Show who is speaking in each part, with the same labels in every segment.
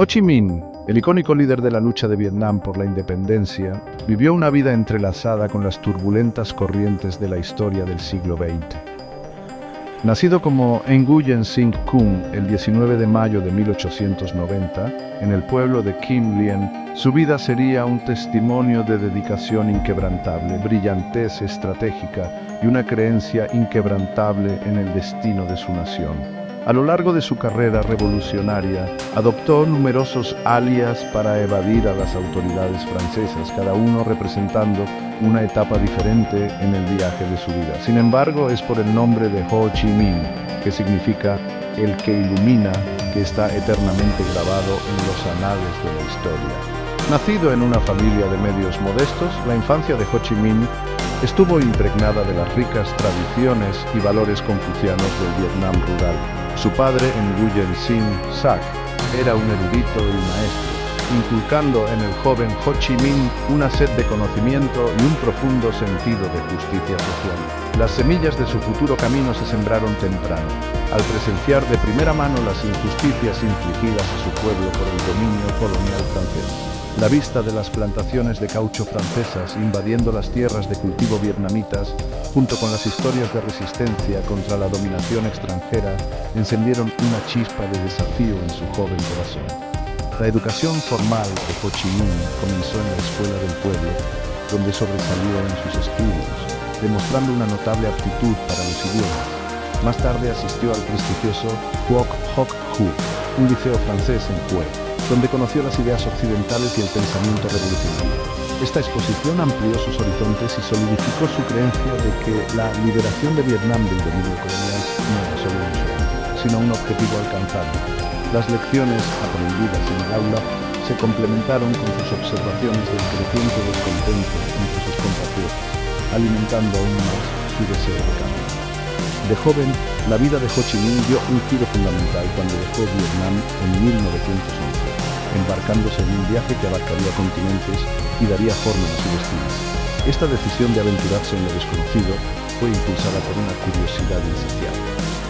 Speaker 1: Ho Chi Minh, el icónico líder de la lucha de Vietnam por la independencia, vivió una vida entrelazada con las turbulentas corrientes de la historia del siglo XX. Nacido como Nguyen Sinh Cung el 19 de mayo de 1890, en el pueblo de Kim Lien, su vida sería un testimonio de dedicación inquebrantable, brillantez estratégica y una creencia inquebrantable en el destino de su nación. A lo largo de su carrera revolucionaria, adoptó numerosos alias para evadir a las autoridades francesas, cada uno representando una etapa diferente en el viaje de su vida. Sin embargo, es por el nombre de Ho Chi Minh, que significa el que ilumina, que está eternamente grabado en los anales de la historia. Nacido en una familia de medios modestos, la infancia de Ho Chi Minh estuvo impregnada de las ricas tradiciones y valores confucianos del Vietnam rural. Su padre, Nguyen Sinh Sac, era un erudito y maestro, inculcando en el joven Ho Chi Minh una sed de conocimiento y un profundo sentido de justicia social. Las semillas de su futuro camino se sembraron temprano, al presenciar de primera mano las injusticias infligidas a su pueblo por el dominio colonial francés. La vista de las plantaciones de caucho francesas invadiendo las tierras de cultivo vietnamitas, junto con las historias de resistencia contra la dominación extranjera, encendieron una chispa de desafío en su joven corazón. La educación formal de Ho Chi Minh comenzó en la escuela del pueblo, donde sobresalió en sus estudios, demostrando una notable aptitud para los idiomas. Más tarde asistió al prestigioso Quoc Hoc Hu, un liceo francés en Hue, donde conoció las ideas occidentales y el pensamiento revolucionario. Esta exposición amplió sus horizontes y solidificó su creencia de que la liberación de Vietnam del dominio colonial no era solo un sueño, sino un objetivo alcanzable. Las lecciones aprendidas en el aula se complementaron con sus observaciones del creciente descontento entre sus compatriotas, alimentando aún más su deseo de cambio. De joven, la vida de Ho Chi Minh dio un giro fundamental cuando dejó Vietnam en 1911, embarcándose en un viaje que abarcaría continentes y daría forma a su destino. Esta decisión de aventurarse en lo desconocido fue impulsada por una curiosidad insaciable,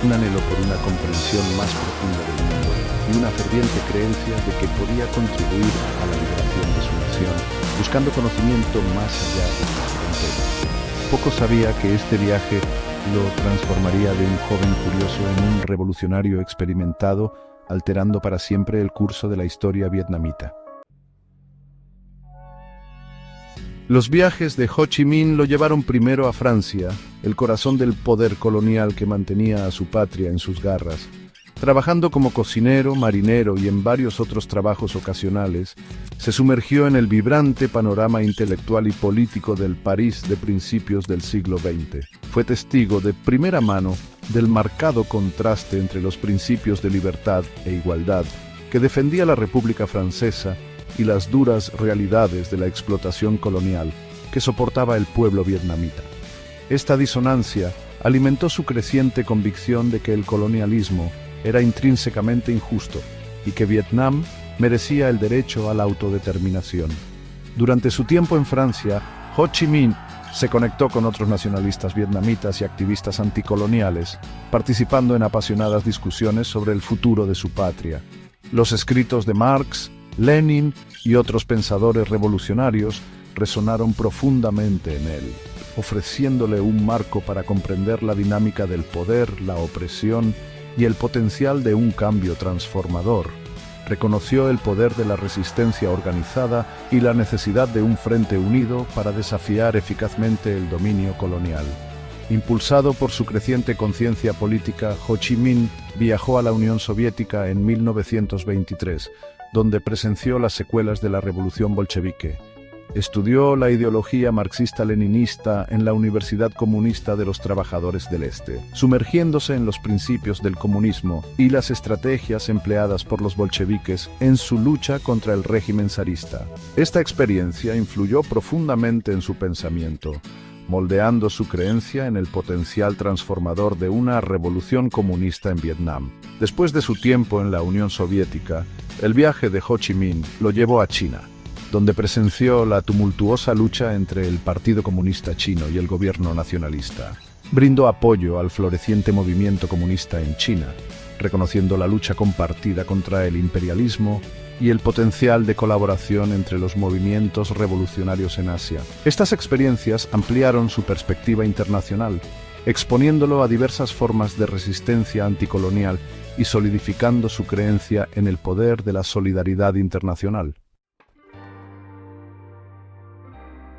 Speaker 1: un anhelo por una comprensión más profunda del mundo y una ferviente creencia de que podía contribuir a la liberación de su nación, buscando conocimiento más allá de sus fronteras. Poco sabía que este viaje lo transformaría de un joven curioso en un revolucionario experimentado, alterando para siempre el curso de la historia vietnamita. Los viajes de Ho Chi Minh lo llevaron primero a Francia, el corazón del poder colonial que mantenía a su patria en sus garras. Trabajando como cocinero, marinero y en varios otros trabajos ocasionales, se sumergió en el vibrante panorama intelectual y político del París de principios del siglo XX. Fue testigo de primera mano del marcado contraste entre los principios de libertad e igualdad que defendía la República Francesa y las duras realidades de la explotación colonial que soportaba el pueblo vietnamita. Esta disonancia alimentó su creciente convicción de que el colonialismo era intrínsecamente injusto y que Vietnam merecía el derecho a la autodeterminación. Durante su tiempo en Francia, Ho Chi Minh se conectó con otros nacionalistas vietnamitas y activistas anticoloniales, participando en apasionadas discusiones sobre el futuro de su patria. Los escritos de Marx, Lenin y otros pensadores revolucionarios resonaron profundamente en él, ofreciéndole un marco para comprender la dinámica del poder, la opresión y el potencial de un cambio transformador. Reconoció el poder de la resistencia organizada y la necesidad de un frente unido para desafiar eficazmente el dominio colonial. Impulsado por su creciente conciencia política, Ho Chi Minh viajó a la Unión Soviética en 1923, donde presenció las secuelas de la Revolución Bolchevique. Estudió la ideología marxista-leninista en la Universidad Comunista de los Trabajadores del Este, sumergiéndose en los principios del comunismo y las estrategias empleadas por los bolcheviques en su lucha contra el régimen zarista. Esta experiencia influyó profundamente en su pensamiento, moldeando su creencia en el potencial transformador de una revolución comunista en Vietnam. Después de su tiempo en la Unión Soviética, el viaje de Ho Chi Minh lo llevó a China, donde presenció la tumultuosa lucha entre el Partido Comunista Chino y el gobierno nacionalista. Brindó apoyo al floreciente movimiento comunista en China, reconociendo la lucha compartida contra el imperialismo y el potencial de colaboración entre los movimientos revolucionarios en Asia. Estas experiencias ampliaron su perspectiva internacional, exponiéndolo a diversas formas de resistencia anticolonial y solidificando su creencia en el poder de la solidaridad internacional.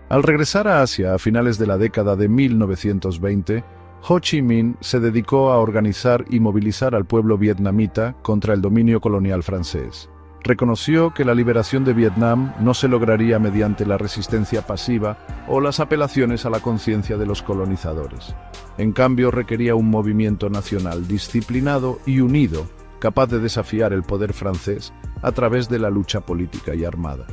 Speaker 1: Al regresar a Asia a finales de la década de 1920, Ho Chi Minh se dedicó a organizar y movilizar al pueblo vietnamita contra el dominio colonial francés. Reconoció que la liberación de Vietnam no se lograría mediante la resistencia pasiva o las apelaciones a la conciencia de los colonizadores. En cambio, requería un movimiento nacional disciplinado y unido, capaz de desafiar el poder francés a través de la lucha política y armada.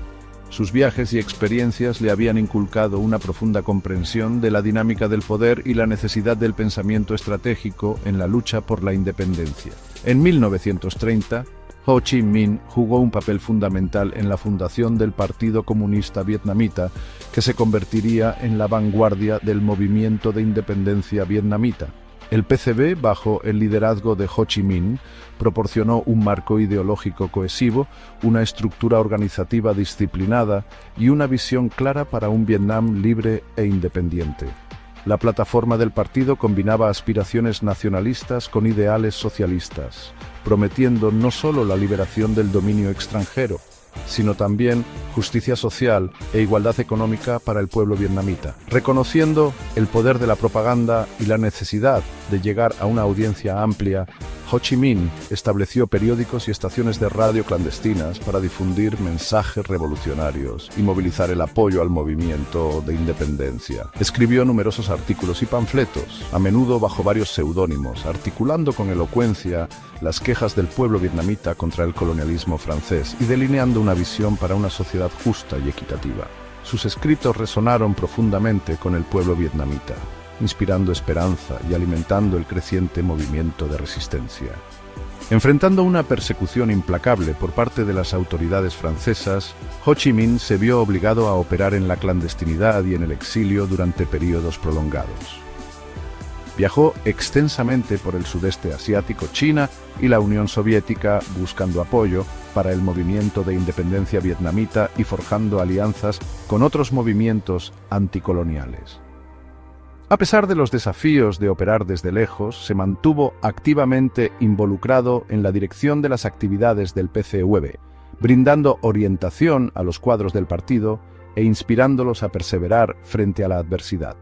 Speaker 1: Sus viajes y experiencias le habían inculcado una profunda comprensión de la dinámica del poder y la necesidad del pensamiento estratégico en la lucha por la independencia. En 1930, Ho Chi Minh jugó un papel fundamental en la fundación del Partido Comunista Vietnamita, que se convertiría en la vanguardia del movimiento de independencia vietnamita. El PCB, bajo el liderazgo de Ho Chi Minh, proporcionó un marco ideológico cohesivo, una estructura organizativa disciplinada y una visión clara para un Vietnam libre e independiente. La plataforma del partido combinaba aspiraciones nacionalistas con ideales socialistas, prometiendo no solo la liberación del dominio extranjero, sino también justicia social e igualdad económica para el pueblo vietnamita. Reconociendo el poder de la propaganda y la necesidad de llegar a una audiencia amplia, Ho Chi Minh estableció periódicos y estaciones de radio clandestinas para difundir mensajes revolucionarios y movilizar el apoyo al movimiento de independencia. Escribió numerosos artículos y panfletos, a menudo bajo varios seudónimos, articulando con elocuencia las quejas del pueblo vietnamita contra el colonialismo francés y delineando una visión para una sociedad justa y equitativa. Sus escritos resonaron profundamente con el pueblo vietnamita, inspirando esperanza y alimentando el creciente movimiento de resistencia. Enfrentando una persecución implacable por parte de las autoridades francesas, Ho Chi Minh se vio obligado a operar en la clandestinidad y en el exilio durante periodos prolongados. Viajó extensamente por el sudeste asiático, China y la Unión Soviética buscando apoyo para el movimiento de independencia vietnamita y forjando alianzas con otros movimientos anticoloniales. A pesar de los desafíos de operar desde lejos, se mantuvo activamente involucrado en la dirección de las actividades del PCV, brindando orientación a los cuadros del partido e inspirándolos a perseverar frente a la adversidad.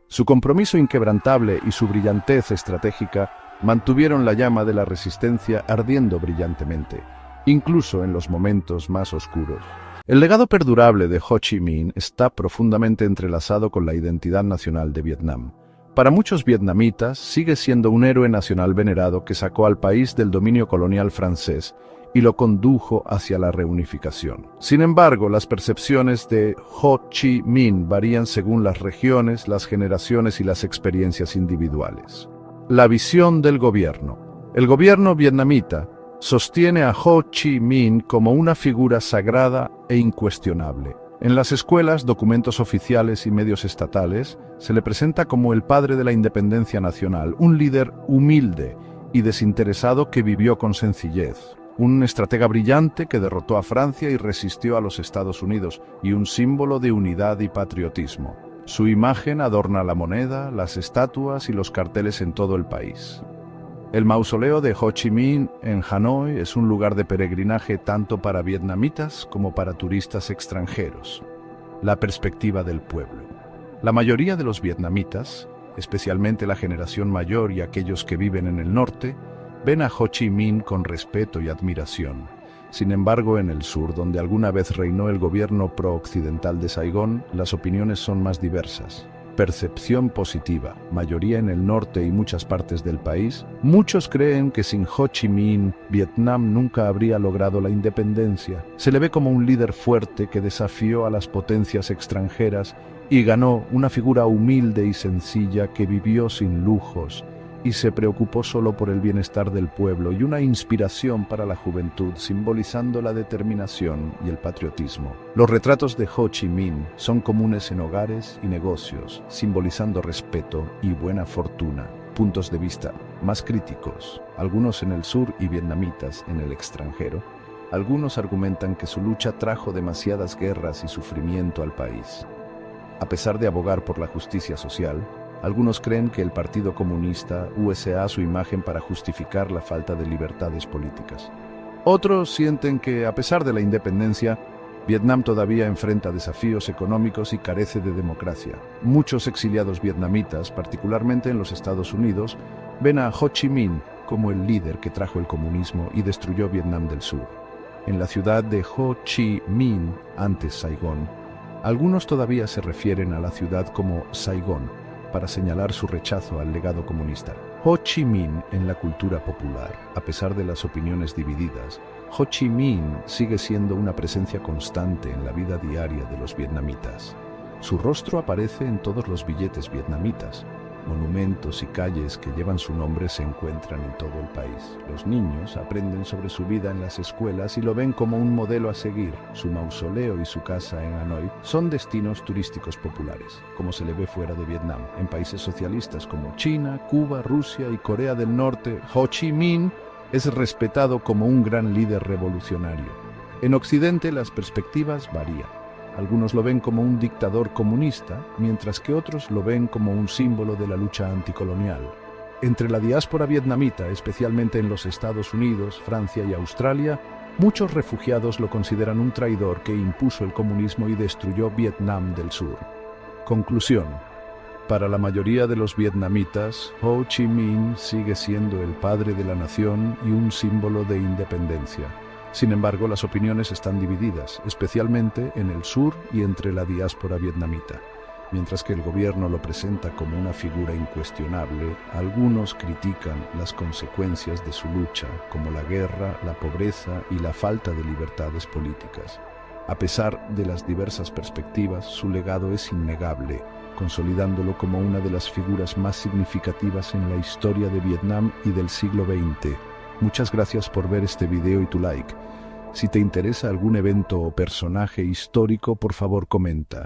Speaker 1: Su compromiso inquebrantable y su brillantez estratégica mantuvieron la llama de la resistencia ardiendo brillantemente, incluso en los momentos más oscuros. El legado perdurable de Ho Chi Minh está profundamente entrelazado con la identidad nacional de Vietnam. Para muchos vietnamitas, sigue siendo un héroe nacional venerado que sacó al país del dominio colonial francés y lo condujo hacia la reunificación. Sin embargo, las percepciones de Ho Chi Minh varían según las regiones, las generaciones y las experiencias individuales. La visión del gobierno. El gobierno vietnamita sostiene a Ho Chi Minh como una figura sagrada e incuestionable. En las escuelas, documentos oficiales y medios estatales, se le presenta como el padre de la independencia nacional, un líder humilde y desinteresado que vivió con sencillez, un estratega brillante que derrotó a Francia y resistió a los Estados Unidos, y un símbolo de unidad y patriotismo. Su imagen adorna la moneda, las estatuas y los carteles en todo el país. El mausoleo de Ho Chi Minh en Hanoi es un lugar de peregrinaje tanto para vietnamitas como para turistas extranjeros. La perspectiva del pueblo. La mayoría de los vietnamitas, especialmente la generación mayor y aquellos que viven en el norte, ven a Ho Chi Minh con respeto y admiración. Sin embargo, en el sur, donde alguna vez reinó el gobierno pro-occidental de Saigón, las opiniones son más diversas. Percepción positiva, mayoría en el norte y muchas partes del país. Muchos creen que sin Ho Chi Minh, Vietnam nunca habría logrado la independencia. Se le ve como un líder fuerte que desafió a las potencias extranjeras y ganó una figura humilde y sencilla que vivió sin lujos y se preocupó solo por el bienestar del pueblo, y una inspiración para la juventud, simbolizando la determinación y el patriotismo. Los retratos de Ho Chi Minh son comunes en hogares y negocios, simbolizando respeto y buena fortuna. Puntos de vista más críticos, algunos en el sur y vietnamitas en el extranjero,
Speaker 2: Algunos argumentan que su lucha trajo demasiadas guerras y sufrimiento al país. A pesar de abogar por la justicia social, algunos creen que el Partido Comunista usa su imagen para justificar la falta de libertades políticas. Otros sienten que, a pesar de la independencia, Vietnam todavía enfrenta desafíos económicos y carece de democracia. Muchos exiliados vietnamitas, particularmente en los Estados Unidos, ven a Ho Chi Minh como el líder que trajo el comunismo y destruyó Vietnam del Sur. En la ciudad de Ho Chi Minh, antes Saigón, algunos todavía se refieren a la ciudad como Saigón para señalar su rechazo al legado comunista. Ho Chi Minh en la cultura popular, a pesar de las opiniones divididas, Ho Chi Minh sigue siendo una presencia constante en la vida diaria de los vietnamitas. Su rostro aparece en todos los billetes vietnamitas. Monumentos y calles que llevan su nombre se encuentran en todo el país. Los niños aprenden sobre su vida en las escuelas y lo ven como un modelo a seguir. Su mausoleo y su casa en Hanoi son destinos turísticos populares, como se le ve fuera de Vietnam. En países socialistas como China, Cuba, Rusia y Corea del Norte, Ho Chi Minh es respetado como un gran líder revolucionario. En Occidente las perspectivas varían. Algunos lo ven como un dictador comunista, mientras que otros lo ven como un símbolo de la lucha anticolonial. Entre la diáspora vietnamita, especialmente en los Estados Unidos, Francia y Australia, muchos refugiados lo consideran un traidor que impuso el comunismo y destruyó Vietnam del Sur. Conclusión. Para la mayoría de los vietnamitas, Ho Chi Minh sigue siendo el padre de la nación y un símbolo de independencia. Sin embargo, las opiniones están divididas, especialmente en el sur y entre la diáspora vietnamita. Mientras que el gobierno lo presenta como una figura incuestionable, algunos critican las consecuencias de su lucha, como la guerra, la pobreza y la falta de libertades políticas. A pesar de las diversas perspectivas, su legado es innegable, consolidándolo como una de las figuras más significativas en la historia de Vietnam y del siglo XX. Muchas gracias por ver este video y tu like. Si te interesa algún evento o personaje histórico, por favor comenta.